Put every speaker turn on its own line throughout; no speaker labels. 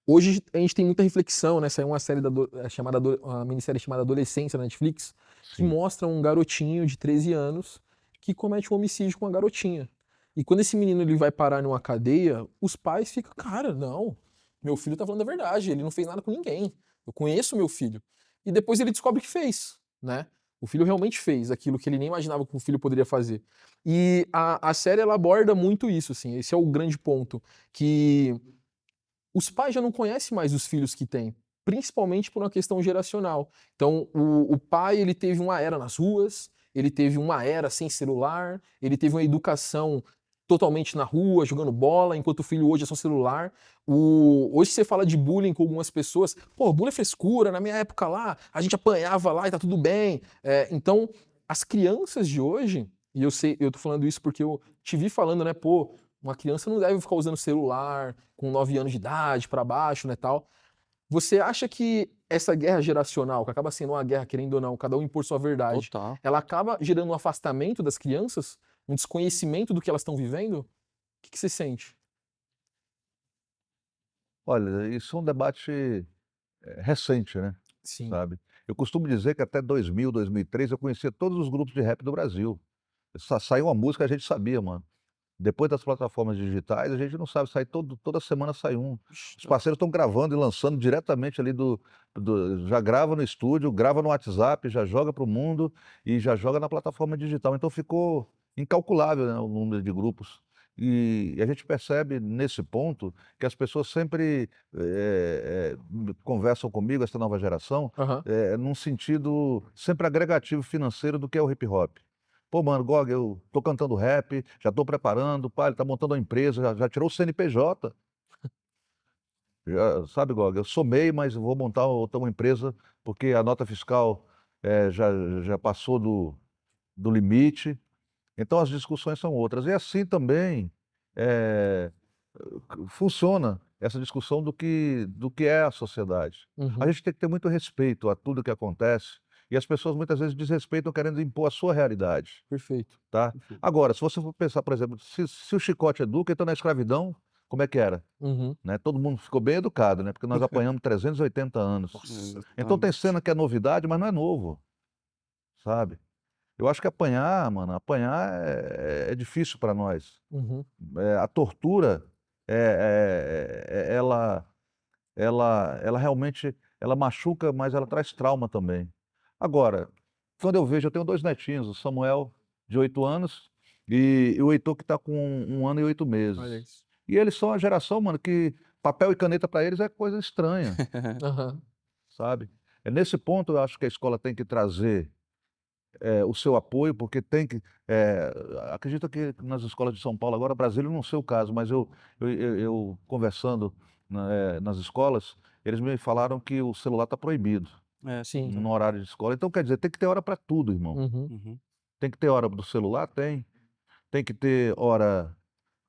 Hoje a gente tem muita reflexão, né? Saiu uma série uma minissérie chamada Adolescência na Netflix, que
Sim.
mostra um garotinho de 13 anos que comete um homicídio com uma garotinha. E quando esse menino ele vai parar numa cadeia, os pais ficam, cara, não, meu filho tá falando a verdade, ele não fez nada com ninguém. Eu conheço meu filho. E depois ele descobre que fez, né? O filho realmente fez aquilo que ele nem imaginava que o filho poderia fazer. E a série ela aborda muito isso, assim. Esse é o grande ponto. Que os pais já não conhecem mais os filhos que têm, principalmente por uma questão geracional. Então, o pai ele teve uma era nas ruas, ele teve uma era sem celular, ele teve uma educação totalmente na rua, jogando bola, enquanto o filho hoje é só celular. Hoje você fala de bullying com algumas pessoas, pô, bullying é frescura, na minha época lá, a gente apanhava lá e tá tudo bem. Então, as crianças de hoje, e eu sei, eu tô falando isso porque eu te vi falando, né, pô, uma criança não deve ficar usando celular com 9 anos de idade para baixo, né, tal. Você acha que essa guerra geracional, que acaba sendo uma guerra, querendo ou não, cada um impor sua verdade,
Total.
ela acaba gerando um afastamento das crianças, um desconhecimento do que elas estão vivendo? O que você sente?
Olha, isso é um debate, recente, né,
Sim.
sabe. Eu costumo dizer que até 2000, 2003 eu conhecia todos os grupos de rap do Brasil. Saiu uma música, a gente sabia, mano. Depois das plataformas digitais, a gente não sabe, toda semana sai um.
Ixi,
Os parceiros estão gravando e lançando diretamente ali já grava no estúdio, grava no WhatsApp, já joga para o mundo e já joga na plataforma digital. Então ficou incalculável, né, o número de grupos. E a gente percebe nesse ponto que as pessoas sempre, conversam comigo, essa nova geração,
Aham.
num sentido sempre agregativo financeiro do que é o hip hop. Pô, mano, Gog, eu tô cantando rap, já tô preparando, pá, ele tá montando uma empresa, já tirou o CNPJ. Já, sabe, Gog, eu sou MEI, mas vou montar outra uma empresa, porque a nota fiscal, já passou do limite. Então as discussões são outras. E assim também, eh, funciona essa discussão do que é a sociedade. A
Uhum.
gente tem que ter muito respeito a tudo que acontece, e as pessoas muitas vezes desrespeitam querendo impor a sua realidade.
Perfeito.
Tá.
Perfeito.
Agora, se você for pensar, por exemplo, se o chicote educa, então na escravidão, como é que era?
Uhum.
Né, todo mundo ficou bem educado, né, porque nós apanhamos 380 anos.
Nossa.
Então tem
exatamente.
cena que é novidade, mas não é novo, sabe. Eu acho que apanhar, mano, apanhar é difícil para nós.
Uhum.
A tortura, ela realmente ela machuca, mas ela traz trauma também. Agora, quando eu vejo eu tenho 2 netinhos, o Samuel, de 8 anos, e o Heitor que está com 1 ano e 8
Olha
meses.
isso.
E eles são a geração, mano, que papel e caneta para eles é coisa estranha,
Aham.
sabe. É nesse ponto eu acho que a escola tem que trazer, o seu apoio, porque tem que, acredito que nas escolas de São Paulo agora, Brasília não sei o caso, mas eu conversando nas escolas, eles me falaram que o celular está proibido
É,
Sim.
no horário de escola. Então quer dizer, tem que ter hora para tudo, irmão.
Uhum.
uhum.
Tem que ter hora do celular? Tem. Tem que ter hora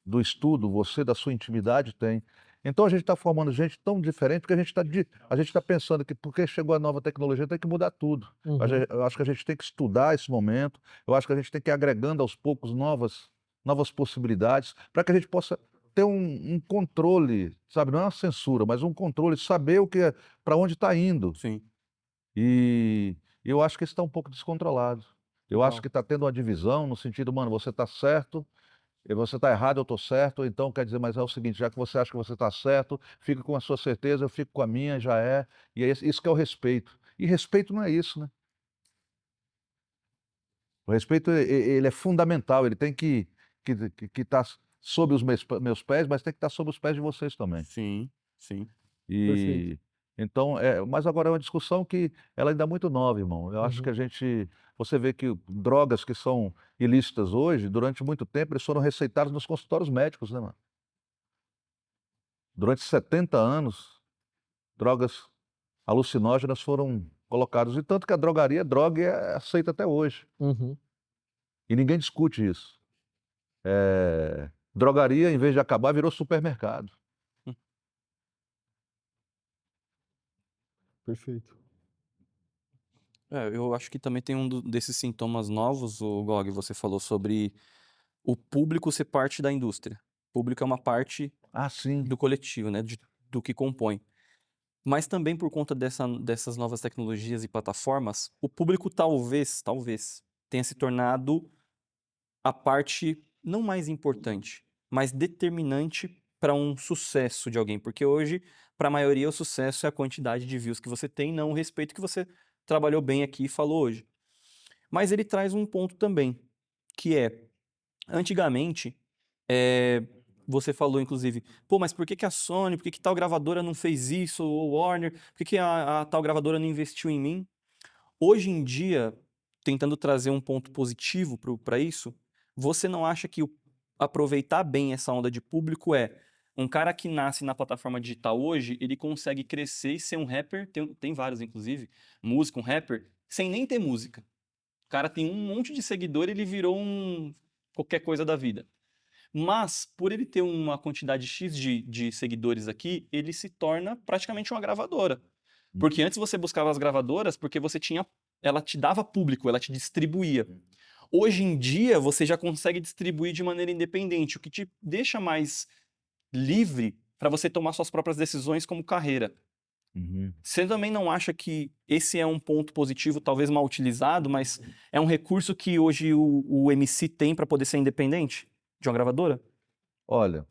do estudo, você da sua intimidade? Tem. Então a gente está formando gente tão diferente, porque a gente está pensando que porque chegou a nova tecnologia tem que mudar tudo.
Uhum.
Eu acho que a gente tem que estudar esse momento, eu acho que a gente tem que ir agregando aos poucos novas possibilidades, para que a gente possa ter um controle, sabe, não é uma censura, mas um controle, saber o que é, para onde está indo.
Sim,
E eu acho que isso está um pouco descontrolado. Eu acho
total.
que está tendo uma divisão no sentido, mano, você está certo, e você está errado, eu estou certo, então quer dizer, mas é o seguinte, já que você acha que você está certo, fica com a sua certeza, eu fico com a minha, já é. E é isso que é o respeito. E respeito não é isso, né? O respeito, ele é fundamental, ele tem que estar sob os meus pés, mas tem que estar sob os pés de vocês também.
Sim, sim.
Perfeito.
E então, mas agora é uma discussão que ela ainda é muito nova, irmão. Eu acho que
Uhum.
você vê que drogas que são ilícitas hoje, durante muito tempo, eles foram receitados nos consultórios médicos, né, mano? Durante 70 anos, drogas alucinógenas foram colocadas, e tanto que a drogaria, droga é aceita até hoje,
Uhum.
e ninguém discute isso. Drogaria, em vez de acabar, virou supermercado.
Hum.
Perfeito.
É, eu acho que também tem desses sintomas novos, o Gog, você falou sobre o público ser parte da indústria. O público é uma parte
Ah, sim.
do coletivo, né? do que compõe. Mas também por conta dessas novas tecnologias e plataformas, o público talvez tenha se tornado a parte não mais importante, mas determinante para um sucesso de alguém. Porque hoje, para a maioria, o sucesso é a quantidade de views que você tem, não o respeito que você trabalhou bem aqui e falou hoje. Mas ele traz um ponto também, que é, antigamente, você falou, inclusive, pô, mas por que que a Sony, por que que tal gravadora não fez isso, ou Warner, por que que a tal gravadora não investiu em mim? Hoje em dia, tentando trazer um ponto positivo para isso, você não acha que aproveitar bem essa onda de público é um cara que nasce na plataforma digital hoje, ele consegue crescer e ser um rapper, tem vários inclusive, músico, um rapper, sem nem ter música. O cara tem um monte de seguidor e ele virou qualquer coisa da vida. Mas, por ele ter uma quantidade X de seguidores aqui, ele se torna praticamente uma gravadora. Porque antes você buscava as gravadoras porque ela te dava público, ela te distribuía. Hoje em dia, você já consegue distribuir de maneira independente, o que te deixa mais livre para você tomar suas próprias decisões como carreira.
Uhum.
Você também não acha que esse é um ponto positivo, talvez mal utilizado, mas é um recurso que hoje o MC tem para poder ser independente de uma gravadora?
Olha,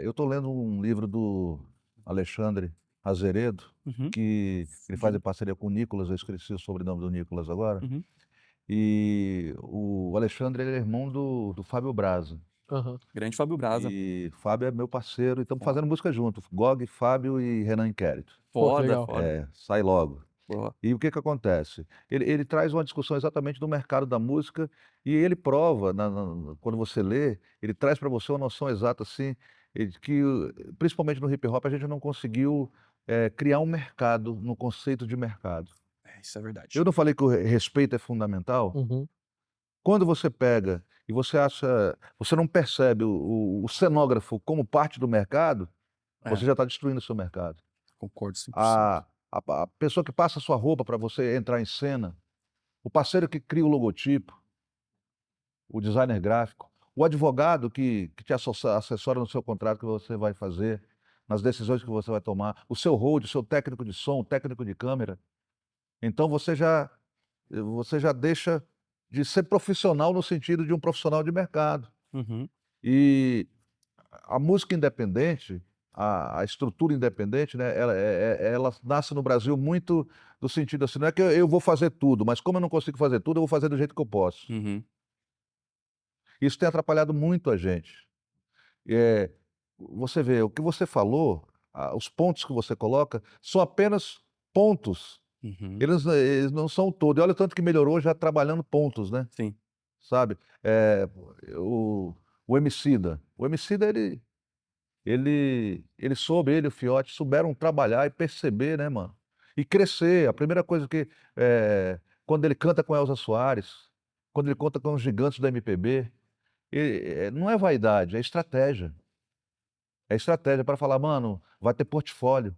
eu estou lendo um livro do Alexandre Azeredo,
Uhum,
que ele faz em parceria com o Nicolas, eu esqueci o sobrenome do Nicolas agora.
uhum.
E o Alexandre, ele é irmão do Fábio Braza.
Aham.
Grande Fábio Braza.
E Fábio é meu parceiro, e estamos
Ó,
fazendo música junto. Gog, Fábio e Renan Inquérito.
Pô, que
foda,
legal.
foda.
Sai logo.
Boa.
E o que que acontece? Ele traz uma discussão exatamente do mercado da música e ele prova, quando você lê, ele traz para você uma noção exata, assim, principalmente no hip hop, a gente não conseguiu criar um mercado, no conceito de mercado.
Isso é verdade.
Eu não falei que o respeito é fundamental?
Uhum.
Quando você pega e você não percebe o cenógrafo como parte do mercado, você
É,
já está destruindo o seu mercado.
concordo 100%.
A pessoa que passa a sua roupa para você entrar em cena, o parceiro que cria o logotipo, o designer gráfico, o advogado que te assessora no seu contrato que você vai fazer, nas decisões que você vai tomar, o seu hold, o seu técnico de som, o técnico de câmera. Então você já deixa de ser profissional no sentido de um profissional de mercado.
Uhum.
E a música independente, a estrutura independente, né, ela nasce no Brasil muito no sentido assim, não é que eu vou fazer tudo, mas como eu não consigo fazer tudo, eu vou fazer do jeito que eu posso.
Uhum.
Isso tem atrapalhado muito a gente. Eh, Você vê, o que você falou, os pontos que você coloca, são apenas pontos.
Uhum.
Eles não são o todo. E olha o tanto que melhorou já trabalhando pontos, né,
Sim.
sabe. O Emicida. O Emicida ele soube, ele e o Fiote souberam trabalhar e perceber, né, mano, e crescer. A primeira coisa quando ele canta com Elza Soares, quando ele conta com os gigantes da MPB, não é vaidade, é estratégia. É estratégia para falar: "Mano, vai ter portfólio,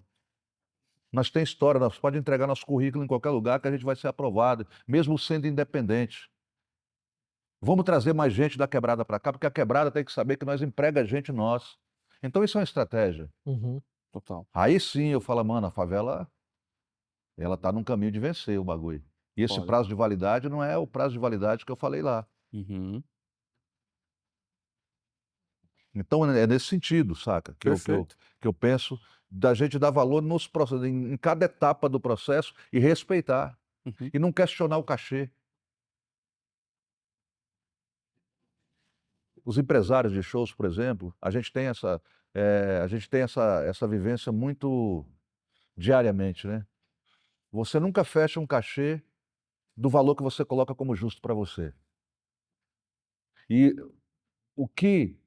nós tem história, nós pode entregar nosso currículo em qualquer lugar que a gente vai ser aprovado, mesmo sendo independente. Vamos trazer mais gente da quebrada para cá, porque a quebrada tem que saber que nós emprega gente nossa". Então isso é uma estratégia.
Uhum.
Total.
Aí sim eu falo: "Mano, a favela, ela tá num caminho de vencer o bagulho". E esse
Foda.
prazo de validade não é o prazo de validade que eu falei lá.
Uhum.
Então é nesse sentido, saca,
Perfeito.
que eu penso da gente dar valor em cada etapa do processo e respeitar,
Uhum.
e não questionar o cachê. Os empresários de shows, por exemplo, a gente tem essa vivência muito diariamente, né. Você nunca fecha um cachê do valor que você coloca como justo para você. E o que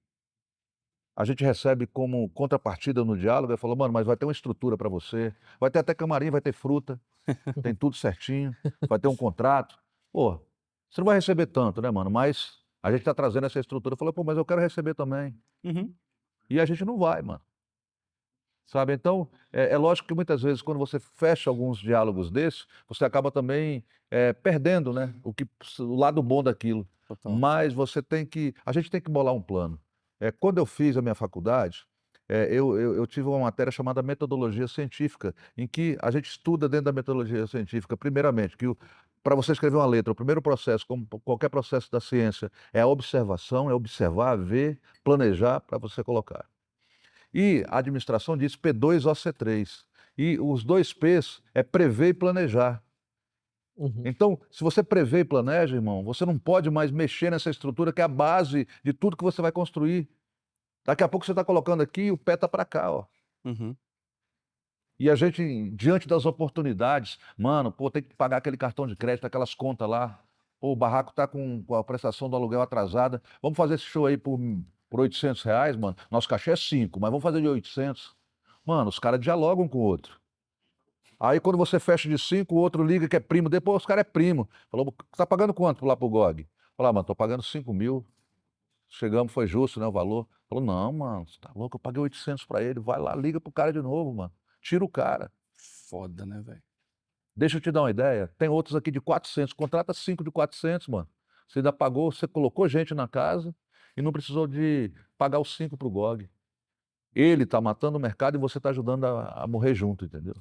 a gente recebe como contrapartida no diálogo, ele falou: "Mano, mas vai ter uma estrutura para você, vai ter até camarim, vai ter fruta, tem tudo certinho, vai ter um contrato. Pô, você não vai receber tanto, né, mano, mas a gente tá trazendo essa estrutura". Eu falei: "Pô, mas eu quero receber também".
Uhum.
E a gente não vai, mano, sabe. Então, é lógico que muitas vezes quando você fecha alguns diálogos desses, você acaba também, perdendo, né, o lado bom daquilo.
Total.
Mas a gente tem que bolar um plano. Quando eu fiz a minha faculdade, eu tive uma matéria chamada metodologia científica, em que a gente estuda dentro da metodologia científica, primeiramente, que para você escrever uma letra, o primeiro processo, como qualquer processo da ciência, é a observação, é observar, ver, planejar para você colocar. E a administração diz P2OC3. E os dois P's é prever e planejar.
Uhum.
Então, se você prevê e planeja, irmão, você não pode mais mexer nessa estrutura que é a base de tudo que você vai construir. Daqui a pouco você está colocando aqui e o pé está para cá, ó.
Uhum.
E a gente, diante das oportunidades, mano, pô, tem que pagar aquele cartão de crédito, aquelas contas lá. Pô, o barraco tá com a prestação do aluguel atrasada. Vamos fazer esse show aí por R$ 800, mano. Nosso cachê é 5, mas vamos fazer de 800. Mano, os caras dialogam com o outro. Aí quando você fecha de 5, o outro liga que é primo. Depois os caras é primo. Falou, tá pagando quanto lá pro GOG? Falou, mano, tô pagando 5.000. Chegamos, foi justo, né, o valor. Falou, não, mano, você tá louco, eu paguei 800 pra ele. Vai lá, liga pro cara de novo, mano. Tira o cara.
Foda, né, velho?
Deixa eu te dar uma ideia. Tem outros aqui de 400. Contrata 5 de 400, mano. Você ainda pagou, você colocou gente na casa e não precisou de pagar os 5 pro GOG. Ele tá matando o mercado e você tá ajudando a morrer junto, entendeu?